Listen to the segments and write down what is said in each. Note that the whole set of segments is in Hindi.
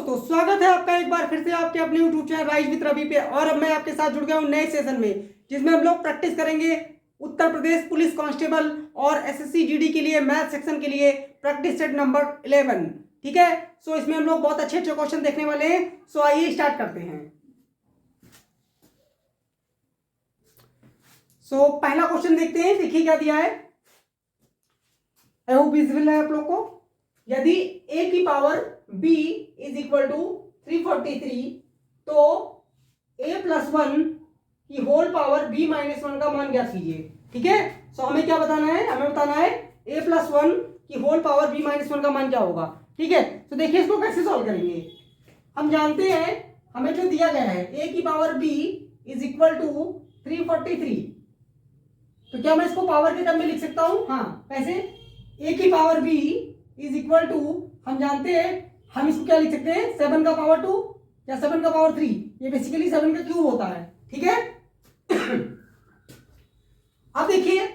दोस्तों, स्वागत है आपका एक बार फिर से आपके अपने YouTube channel rise with Ravi पे। और अब मैं आपके साथ जुड़ गया हूं नए सेशन में, जिसमें हम लोग प्रैक्टिस करेंगे उत्तर प्रदेश पुलिस कांस्टेबल और एसएससी जीडी के लिए मैथ सेक्शन के लिए प्रैक्टिस सेट नंबर 11। ठीक है, सो इसमें हम लोग बहुत अच्छे अच्छे क्वेश्चन देखने वाले हैं। सो आइए स्टार्ट करते हैं। सो पहला क्वेश्चन देखते हैं। देखिए क्या दिया है, आई होप विजिबल है आप लोग को। यदि a की power b is equal to 343 तो a प्लस 1 की होल पावर b माइनस 1 का मान ज्ञात कीजिए। ठीक है, सो हमें क्या बताना है, हमें बताना है a प्लस 1 की होल पावर b माइनस 1 का मान क्या होगा। ठीक है, तो देखिए इसको कैसे सॉल्व करेंगे। हम जानते हैं हमें जो दिया गया है a की power b is equal to 343, तो क्या मैं इसको पावर के टर्म में लिख सकता हूं? हाँ, कैसे? a की power b is equal to, हम जानते हैं हम इसको क्या लिख सकते हैं, 7 का पावर 2 या 7 का पावर 3। ये बेसिकली 7 का क्यूब होता है। ठीक है अब देखिए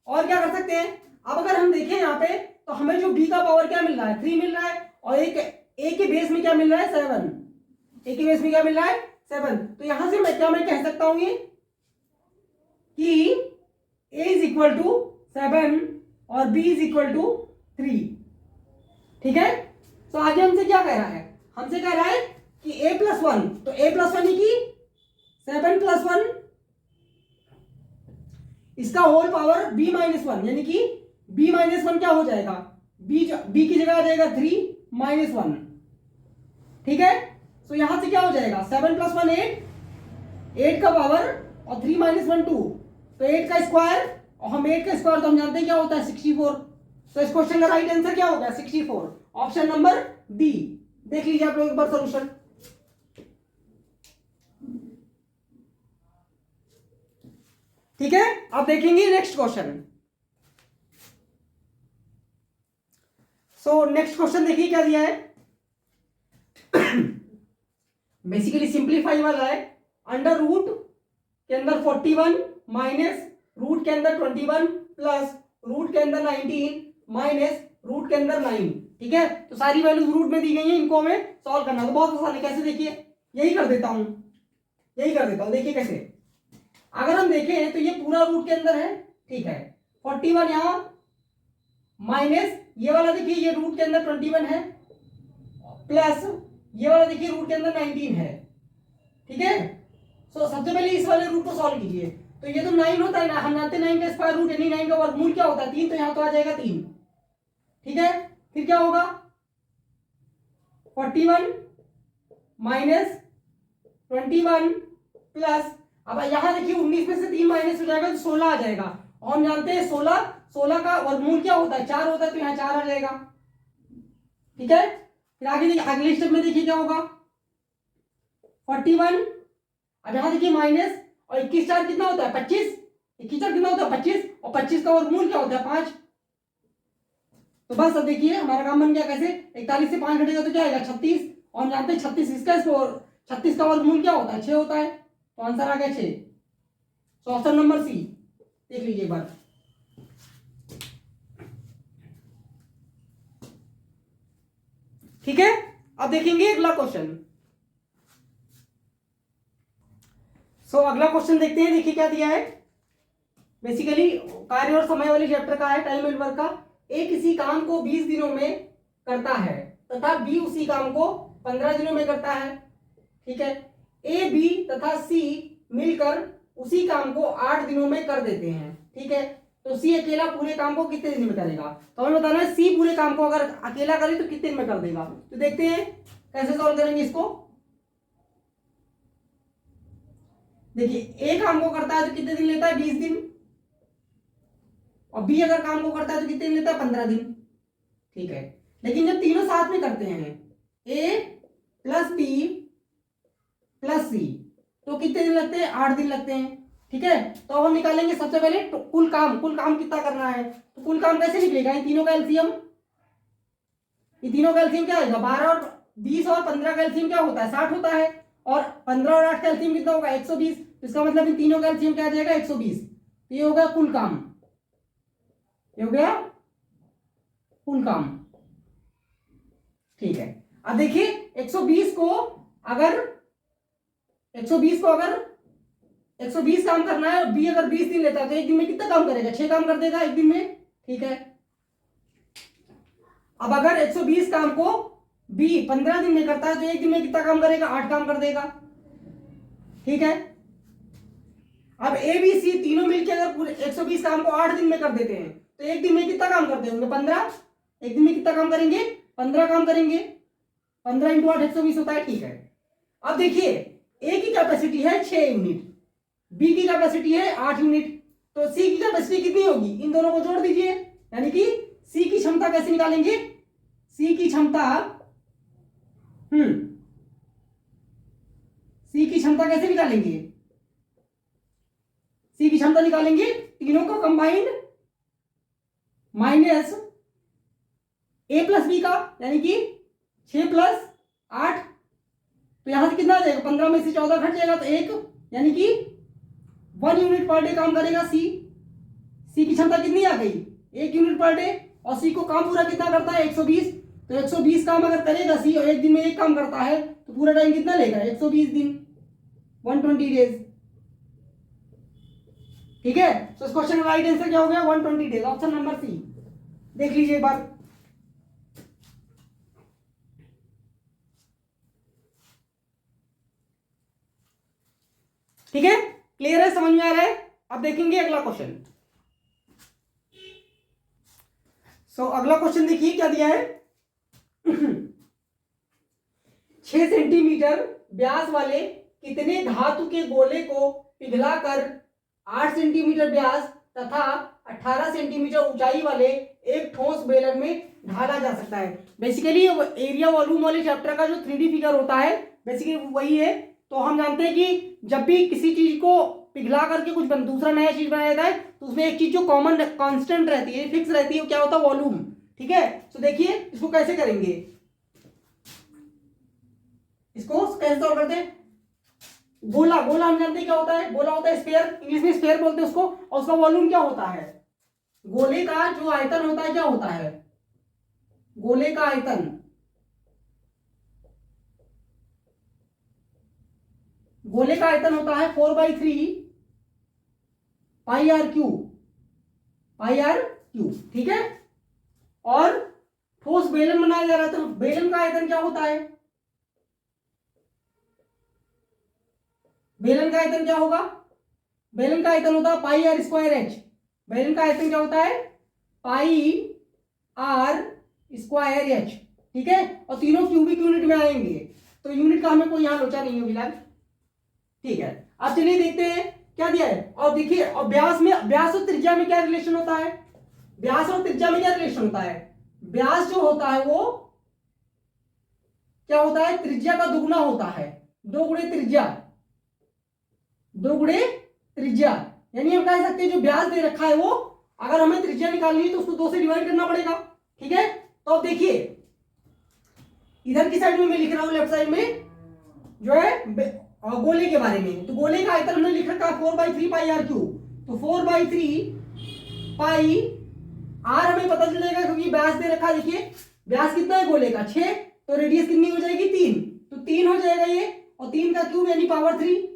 और क्या कर सकते हैं। अब अगर हम देखें यहाँ पे तो हमें जो b का पावर क्या मिल रहा है, 3 मिल रहा है, और एक a के बेस में क्या मिल रहा है, 7। a के बेस में क्या मिल रहा है, 7। तो यहां से मैं कह सकता हूं ये कि a इज इक्वल टू 7 और b इज इक्वल टू 3। ठीक है, तो आगे हमसे क्या कह रहा है, हमसे कह रहा है कि a प्लस 1, तो a प्लस 1 की 7 प्लस 1 इसका होल पावर b माइनस 1, यानी कि b माइनस 1 क्या हो जाएगा, b की जगह आ जाएगा 3 माइनस 1। ठीक है, तो यहां से क्या हो जाएगा, 7 प्लस 1 8 का पावर और 3 माइनस 1 2, तो 8 का स्क्वायर, और हम 8 का स्क्वायर तो हम जानते हैं क्या होता है, 64। तो इस क्वेश्चन का राइट आंसर क्या होगा, 64, ऑप्शन नंबर डी। देख लीजिए आप लोग एक बार सॉल्यूशन। ठीक है, अब देखेंगे next question. So next question देखिए क्या दिया है बेसिकली सिंप्लीफाई वाला है। अंडर रूट के अंदर 41 माइनस रूट के अंदर 21 प्लस रूट के अंदर 19 माइनस रूट के अंदर 9। ठीक है, तो सारी वैल्यूज रूट में दी गई हैं, इनको हमें सॉल्व करना है। तो बहुत आसान है, कैसे देखिए, यही कर देता हूं देखिए कैसे। अगर हम देखें तो ये पूरा रूट के अंदर है। ठीक है, 41 यहां माइनस ये वाला देखिए, ये रूट के अंदर 21 है, प्लस ये वाला देखिए रूट के अंदर 19 है। ठीक है, तो सबसे पहले इस वाले रूट को सॉल्व कीजिए। तो ये तो 9 होता है ना, हम जानते हैं 9 का स्क्वायर रूट यानी 9 का वर्गमूल क्या होता है, 3, तो यहां तो आ जाएगा 3। ठीक है, फिर क्या होगा, 41 माइनस 21 प्लस, अब यहां देखिए 19 में से 3 माइनस हो जाएगा तो 16 आ जाएगा, और हम जानते हैं 16 का वर्गमूल क्या होता है, 4 होता है, तो यहां 4 आ जाएगा। ठीक है, फिर आगे देखिए, अगले स्टेप में देखिए क्या होगा, 41, अब यहां देखिए माइनस, और 21 4 कितना होता है, 25, 21 4 कितना होता है, 25, और 25 का वर्गमूल क्या होता है, 5। तो बस अब देखिए हमारा काम बन गया। कैसे, 41 से 5 घटेगा तो क्या आएगा, 36, और हम जानते हैं 36 का वर्गमूल क्या होता है, 6 होता है, तो आंसर आ गया 6। तो ऑप्शन नंबर सी देख लीजिए एक बार। ठीक है, अब देखेंगे अगला क्वेश्चन। सो अगला क्वेश्चन देखते हैं। देखिए क्या दिया है, बेसिकली कार्य और समय वाले चैप्टर का है, टाइम एंड वर्क का। ए किसी काम को 20 दिनों में करता है तथा बी उसी काम को 15 दिनों में करता है। ठीक है, ए बी तथा सी मिलकर उसी काम को 8 दिनों में कर देते हैं। ठीक है, तो सी अकेला पूरे काम को कितने दिन में करेगा। तो हमें बताना है सी पूरे काम को अगर अकेला करे तो कितने दिन में कर देगा। तो देखते हैं कैसे सॉल्व करेंगे इसको। देखिए ए काम को करता है तो कितने दिन लेता है, 20 दिन, और बी अगर काम को करता है तो कितने दिन लेता है, 15 दिन। ठीक है, लेकिन जब तीनों साथ में करते हैं, ए प्लस बी प्लस सी, तो कितने दिन लगते हैं, 8 दिन लगते हैं। ठीक है, तो अब हम निकालेंगे सबसे पहले तो कुल काम कितना करना है। तो कुल काम कैसे निकलेगा, इन तीनों का एलसीएम, क्या आएगा, 12 और 20 और 15 का एलसीएम क्या होता है, 60 होता है, और 15 और 8 का एलसीएम कितना होगा, 120। तो इसका मतलब इन तीनों का एलसीएम क्या आ जाएगा, 120। तो ये हो गया कुल काम, ठीक है, अब देखिए 120 को अगर 120 काम करना है, बी अगर 20 दिन लेता है तो एक दिन में कितना काम करेगा? 6 काम कर देगा एक दिन में, ठीक है। अब अगर 120 काम को बी 15 दिन में करता है तो एक दिन में कितना काम करेगा? 8 काम कर देगा, ठीक है। अब ए बी सी तीनों मिलकर अगर पूरे 120 काम को 8 दिन में कर देते हैं तो एक दिन में कितना काम करते होंगे? 15। एक दिन में कितना काम करेंगे? 15 काम करेंगे। 15 इंटू 8 120 होता है, ठीक है। अब देखिए ए की कैपेसिटी है 6 यूनिट, बी की कैपेसिटी है 8 यूनिट, तो सी की कैपेसिटी कितनी होगी? इन दोनों को जोड़ दीजिए, यानी कि सी की क्षमता कैसे निकालेंगे? सी की क्षमता कैसे निकालेंगे? सी की क्षमता निकालेंगे तीनों का कंबाइंड माइनस ए प्लस बी का, यानी कि 6 प्लस 8, तो यहां से कितना आ जाएगा? 15 में से 14 घट जाएगा तो 1, यानी कि 1 यूनिट पर डे काम करेगा सी। सी की क्षमता कितनी आ गई? 1 यूनिट पर डे। और सी को काम पूरा कितना करता है? 120। तो 120 काम अगर करेगा सी और एक दिन में एक काम करता है तो पूरा टाइम कितना लेगा? 120 दिन, 120 डेज, ठीक है। तो इस क्वेश्चन का राइट आंसर क्या हो गया? 120 डेज, ऑप्शन नंबर सी। देख लीजिए एक बार, ठीक है, क्लियर है, समझ में आ रहा है। अब देखेंगे अगला क्वेश्चन। अगला क्वेश्चन देखिए क्या दिया है। 6 सेंटीमीटर व्यास वाले कितने धातु के गोले को पिघलाकर 8 सेंटीमीटर व्यास तथा 18 सेंटीमीटर ऊंचाई वाले एक ठोस बेलन में ढाला जा सकता है? बेसिकली एरिया वॉल्यूम वाले चैप्टर का जो 3D फिगर होता है बेसिकली वही है। तो हम जानते हैं कि जब भी किसी चीज को पिघला करके कुछ दूसरा नया चीज बनाया जाता है तो उसमें एक चीज जो कॉमन कांस्टेंट रहती है, फिक्स रहती है, वो क्या होता है? वॉल्यूम, ठीक है। तो देखिए इसको कैसे करेंगे, इसको कैसे सॉल्व करते हैं? गोला हम जानते हैं क्या होता है? गोला होता है स्फीयर, इंग्लिश में स्फीयर बोलते हैं उसको। और उसका वॉल्यूम क्या होता है? गोले का जो आयतन होता है क्या होता है? गोले का आयतन, गोले का आयतन होता है 4/3 पाई आर क्यू, ठीक है। और ठोस बेलन बनाया जा रहा है तो बेलन का आयतन क्या होता है? बेलन का आयतन क्या होगा? बेलन का आयतन होता है पाई आर स्क्वायर एच। बेलन का आयतन क्या होता है? पाई आर स्क्वायर एच, ठीक है। और तीनों क्यूबिक यूनिट में आएंगे तो यूनिट का हमें कोई यहां लोचा नहीं है फिलहाल, ठीक है। अब चलिए देखते हैं क्या दिया है। और देखिए और व्यास और त्रिज्या में क्या रिलेशन होता है? व्यास और त्रिज्या में क्या रिलेशन होता है? व्यास जो होता है वो क्या होता है? त्रिज्या का दुगुना होता है, 2 गुणे त्रिज्या, यानी हम कह सकते हैं जो व्यास दे रखा है वो अगर हमें त्रिज्या निकालनी है तो उसको 2 से डिवाइड करना पड़ेगा, ठीक है। तो अब देखिए इधर की साइड में मैं लिख रहा हूं, लेफ्ट साइड में जो है गोले के बारे में। तो गोले का आयतन हमने लिख रखा है 4/3 पाई आर क्यू। तो 4/3 पाई आर हमें पता चलेगा क्योंकि व्यास दे रखा है। देखिए व्यास कितना है गोले का? 6, तो रेडियस कितनी हो जाएगी? 3, तो 3 हो जाएगा ये, और 3 का क्यूब यानी पावर 3,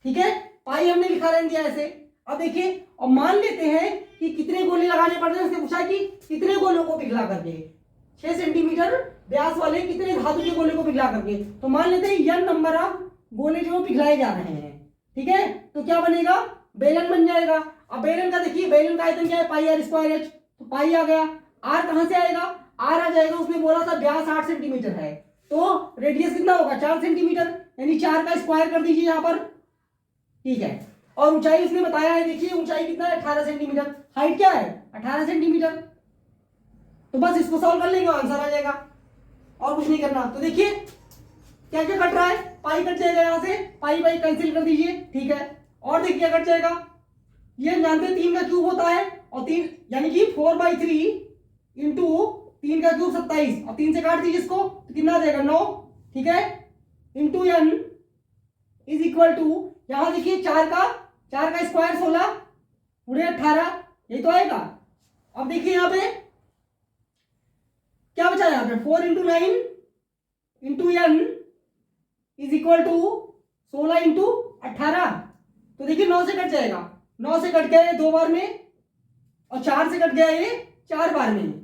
ठीक है। पाई हमने लिखा रहने दिया ऐसे। अब देखिए और मान लेते हैं कि कितने गोले लगाने पड़ रहे हैं। उसने पूछा कि कितने गोलों को पिघला करके, 6 सेंटीमीटर व्यास वाले कितने धातु के गोले को पिघला करके। तो मान लेते हैं n नंबर ऑफ गोले जो पिघलाए जा रहे हैं, ठीक है। तो क्या बनेगा? बेलन बन जाएगा। अब बेलन का देखिए, बेलन का आयतन क्या है? पाई आर स्क्वायर एच, तो पाई आ गया। आर कहां से आएगा? आर आ जाएगा, उसने बोला था व्यास 8 सेंटीमीटर है तो रेडियस कितना होगा? 4 सेंटीमीटर, यानी 4 का स्क्वायर कर दीजिए यहां पर, ठीक है। और ऊंचाई उसने बताया है, देखिए ऊंचाई कितना है? 18 सेंटीमीटर। हाइट क्या है? 18 सेंटीमीटर। तो बस इसको सॉल्व कर लेंगे, आंसर आ जाएगा, और कुछ नहीं करना। तो देखिए क्या क्या कट रहा है? पाई कट जाएगा यहां से, पाई कैंसिल कर दीजिए, ठीक है। और देखिए कट जाएगा, ये जानते हैं 3 का क्यूब होता है, और 3 यानी कि 4/3 इंटू 3 का क्यूब 27, और 3 से काट दीजिए इसको तो कितना आ जाएगा? 9, ठीक है। Into n is equal to, यहां देखिए 4 का स्क्वायर 16 पूरे 18, यही तो आएगा। अब देखिए यहां पे क्या बचा? यहां पे 4 into 9 into n is equal to 16 into 18। तो देखिए 9 से कट जाएगा, 9 से कट गया ये 2 बार में और 4 से कट गया ये 4 बार में।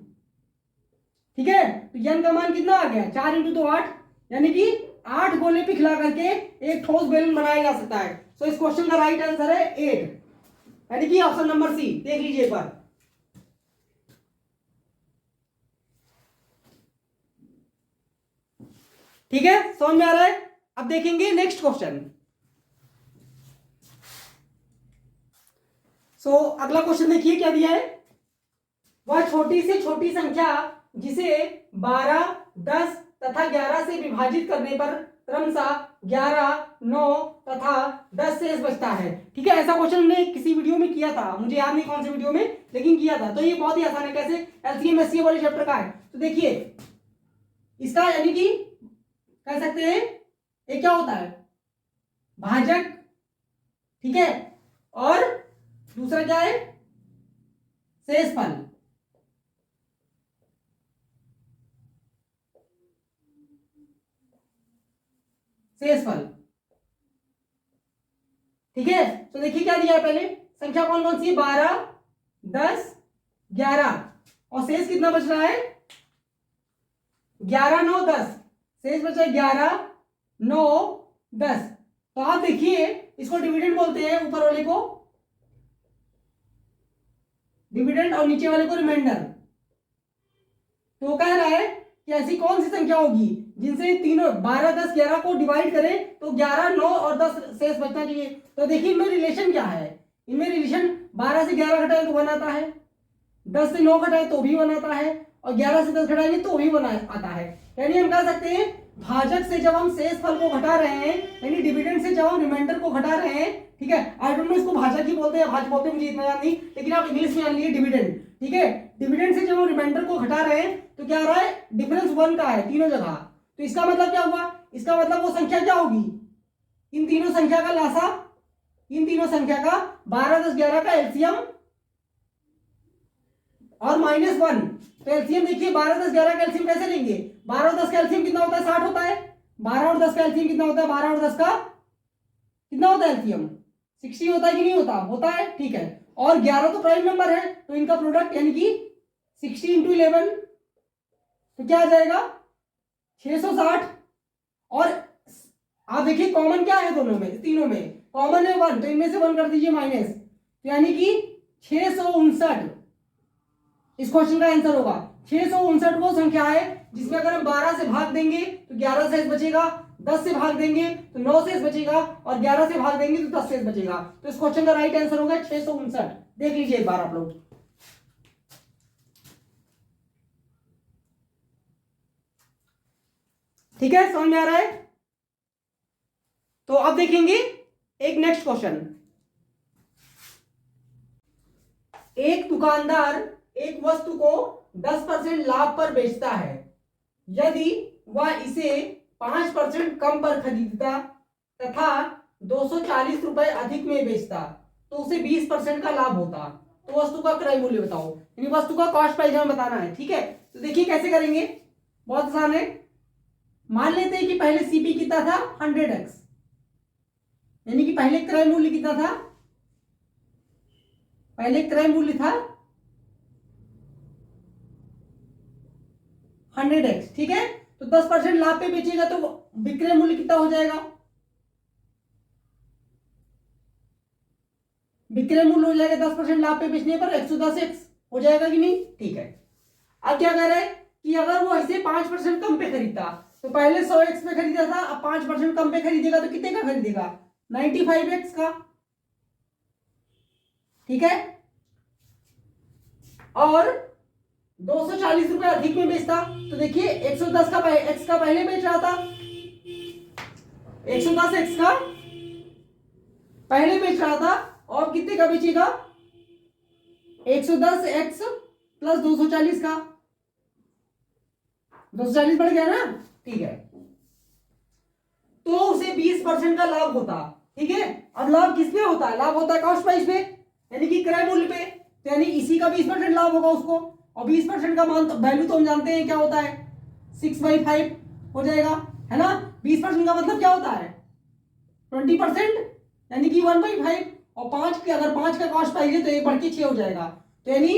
ठीक है, तो एन का मान कितना आ गया, 4 इंटू 2 8, यानी कि 8 गोले पिघला करके एक ठोस बेलून बनाया जा सकता है। सो इस क्वेश्चन का राइट आंसर है 8, यानी कि ऑप्शन नंबर सी। देख लीजिए एक बार। ठीक है, समझ में आ रहा है। अब देखेंगे नेक्स्ट क्वेश्चन। सो अगला क्वेश्चन देखिए क्या दिया है। वह छोटी से छोटी संख्या जिसे 12, 10 तथा 11 से विभाजित करने पर क्रमशः 11, 9 तथा 10 शेष बचता है। ठीक है, ऐसा क्वेश्चन हमने किसी वीडियो में किया था, मुझे याद नहीं कौन से वीडियो में, लेकिन किया था। तो ये बहुत ही आसान है, कैसे, एलसीएम एचसीएफ वाले चैप्टर का है। तो देखिए इसका यानी कि कह सकते हैं ये क्या होता है, भाजक। ठीक है, और दूसरा क्या है, शेषफल। शेषफल। ठीक है, तो देखिए क्या दिया है, पहले संख्या कौन कौन सी है, 12, 10, 11 और शेष कितना बच रहा है, 11, 9, 10। शेष बचा है 11, 9, 10। तो आप देखिए इसको डिविडेंड बोलते हैं, ऊपर वाले को डिविडेंड और नीचे वाले को रिमाइंडर। तो कह रहा है कि ऐसी कौन सी संख्या होगी जिनसे तीनों 12, 10, 11 को डिवाइड करें तो 11, 9 और 10 शेष बचना चाहिए। तो देखिए इनमें रिलेशन क्या है, इनमें रिलेशन 12 से 11 घटाए तो 1 आता है, 10 से 9 घटाए तो भी 1 आता है, और 11 से 10 घटाएंगे तो भी 1 आता है। यानी हम कह सकते हैं भाजक से जब हम शेषफल को घटा रहे हैं, यानी डिविडेंड से जब हम रिमाइंडर को घटा रहे हैं, ठीक है, आई डोंट नो इसको भाजक ही बोलते हैं, भाज्य बोलते हैं, मुझे इतना याद नहीं, लेकिन आप इंग्लिश में जान लीजिए डिविडेंड। ठीक है, डिविडेंड से जब हम रिमाइंडर को घटा रहे हैं तो क्या आ रहा है, डिफरेंस 1 का है तीनों जगह। तो इसका मतलब क्या हुआ, इसका मतलब वो संख्या क्या होगी, इन तीनों संख्या का लासा, इन तीनों संख्या का 12, 10, 11 का एलसीएम और -1। तो एलसीएम देखिए 12, 10, 11 का एलसीएम कैसे लेंगे, 12 और 10 का एलसीएम कितना होता है, 60 होता है। 12 और 10 का एलसीएम कितना होता है, 12 और 10 का कितना होता है एलसीएम, 60 होता है कि नहीं होता, होता है। ठीक है, और 11 तो प्राइम नंबर है, तो इनका प्रोडक्ट यानी कि 60 इंटू 11 तो क्या आ जाएगा, 660। और आप देखिए कॉमन क्या है दोनों में, तीनों में कॉमन है 1, तो इनमें से 1 कर दीजिए माइनस, तो यानी कि 659 इस क्वेश्चन का आंसर होगा। 659 वो संख्या है जिसमें अगर हम 12 से भाग देंगे तो 11 शेष बचेगा, 10 से भाग देंगे तो 9 शेष बचेगा, और 11 से भाग देंगे तो 10 शेष बचेगा। तो इस क्वेश्चन का राइट आंसर होगा 659। देख लीजिए एक बार आप लोग। ठीक है, समझ में आ रहा है। तो अब देखेंगे एक नेक्स्ट क्वेश्चन। एक दुकानदार एक वस्तु को 10% लाभ पर बेचता है। यदि वह इसे 5% कम पर खरीदता तथा 240 रुपए अधिक में बेचता तो उसे 20% का लाभ होता। तो वस्तु का क्रय मूल्य बताओ, यानी वस्तु का कॉस्ट प्राइस हमें बताना है। ठीक है, तो देखिए कैसे करेंगे, बहुत आसान है। मान लेते हैं कि पहले सीपी कितना था, 100x, यानी कि पहले क्रय मूल्य कितना था, पहले क्रय मूल्य था 100x। ठीक है, तो 10% लाभ पे बेचेगा तो विक्रय मूल्य कितना हो जाएगा, विक्रय मूल्य हो जाएगा 10% लाभ पे बेचने पर 110x हो जाएगा कि नहीं। ठीक है, अब क्या कह रहे हैं कि अगर वो इसे 5% कम पे खरीदता, तो पहले 100x पे खरीदा था, अब 5% कम पे खरीदेगा तो कितने का खरीदेगा, 95x का। ठीक है, और 240 रुपए अधिक में बेचता, तो देखिए 110 का x का पहले बेच रहा था, 110x का पहले बेच रहा था, और कितने का बेचेगा, 110x प्लस 240 का, 240 बढ़ गया ना। ठीक है, तो उसे 20% का लाभ होता। ठीक है, अब लाभ किस पे होता है, लाभ होता है कॉस्ट प्राइस पे, यानी कि क्रय मूल्य पे, तो यानी इसी का 20% लाभ होगा उसको। और 20% का मान वैल्यू तो हम जानते हैं क्या होता है, 6/5 हो जाएगा, है ना। 20% का मतलब क्या होता है 20%, यानी कि 1/5। और 5 की अगर 5 का कॉस्ट प्राइस है तो 1/6 हो जाएगा, तो यानी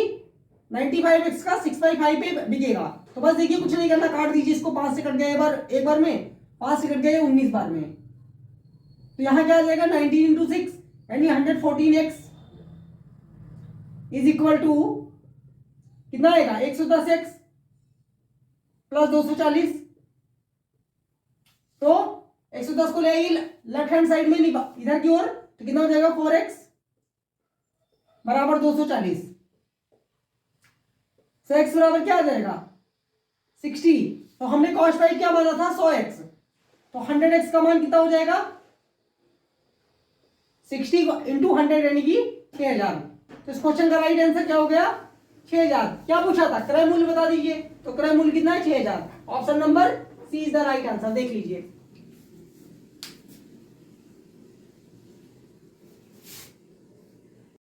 95x का 6/5 पे बिकेगा। तो बस देखिए कुछ नहीं करना, काट दीजिए इसको, 5 से कट गया एक बार में, 5 से कट गया 19 बार में, तो यहां क्या आ जाएगा 19 इंटू 6 यानी 114x इज इक्वल टू कितना आएगा 110x प्लस 240। तो 110 को ले आइए लेफ्ट हैंड साइड में, इधर की ओर, तो कितना हो जाएगा 4x बराबर 240। तो x बराबर क्या आ जाएगा 60। तो हमने कॉस्ट प्राइस क्या माना था 100x, तो 100x का मान कितना हो जाएगा 60 इंटू 100 यानी कि 6000। तो इस क्वेश्चन का राइट आंसर क्या हो गया 6000। क्या पूछा था क्रय मूल्य बता दीजिए, तो क्रय मूल्य कितना है 6000। Option number C is the right answer, देख लीजिए।